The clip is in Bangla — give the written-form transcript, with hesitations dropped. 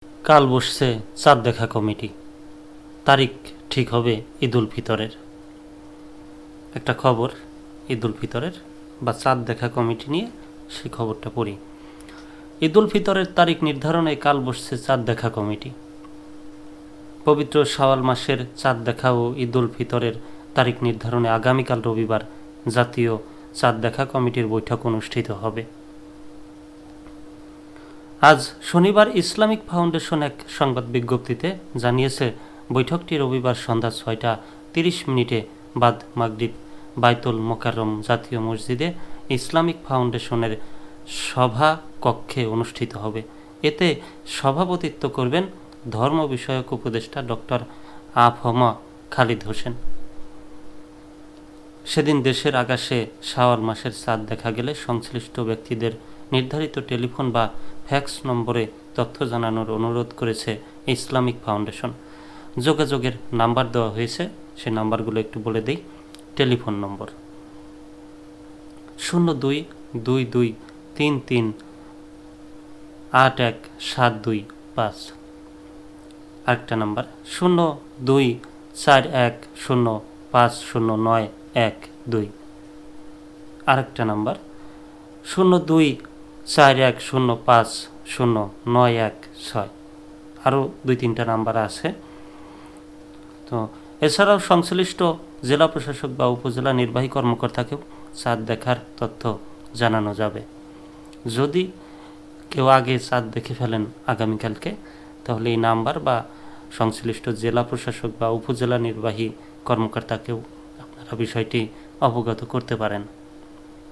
কাল বসছে চাঁদ দেখা কমিটি, তারিখ ঠিক হবে ঈদুল ফিতরের। একটা খবর ঈদুল ফিতরের বা চাঁদ দেখা কমিটি নিয়ে, সেই খবরটা পড়ি। ঈদুল ফিতরের তারিখ নির্ধারণে কাল বসছে চাঁদ দেখা কমিটি। পবিত্র শাওয়াল মাসের চাঁদ দেখা ও ঈদুল ফিতরের তারিখ নির্ধারণে আগামীকাল রবিবার জাতীয় চাঁদ দেখা কমিটির বৈঠক অনুষ্ঠিত হবে। আজ শনিবার ইসলামিক ফাউন্ডেশন এক সংবাদ বিজ্ঞপ্তিতে জানিয়েছে, বৈঠকটি রবিবার সন্ধ্যা ৬টা ৩০ বাদ মাগরিব বাইতুল মোকাররম জাতীয় মসজিদে ইসলামিক ফাউন্ডেশনের সভা কক্ষে অনুষ্ঠিত হবে। এতে সভাপতিত্ব করবেন ধর্ম বিষয়ক উপদেষ্টা ডক্টর আ.ফ.ম. খালিদ হোসেন। সেদিন দেশের আকাশে শাওয়াল মাসের চাঁদ দেখা গেলে সংশ্লিষ্ট ব্যক্তিদের নির্ধারিত টেলিফোন বা ফ্যাক্স নম্বরে তথ্য জানানোর অনুরোধ করেছে ইসলামিক ফাউন্ডেশন। যোগাযোগের নাম্বার দেওয়া হয়েছে, সেই নাম্বারগুলো একটু বলে দিই। Telephone number 0222338172৫। আরেকটা নাম্বার 0241050912। আরেকটা নাম্বার 0241050916। আরও ২-৩টা নাম্বার আছে। তো এছাড়াও সংশ্লিষ্ট জেলা প্রশাসক বা উপজেলা নির্বাহী কর্মকর্তাকেও চাঁদ দেখার তথ্য জানানো যাবে। যদি কেউ আগে চাঁদ দেখে ফেলেন আগামীকালকে, তাহলে এই নাম্বার বা সংশ্লিষ্ট জেলা প্রশাসক বা উপজেলা নির্বাহী কর্মকর্তাকেও আপনারা বিষয়টি অবগত করতে পারেন।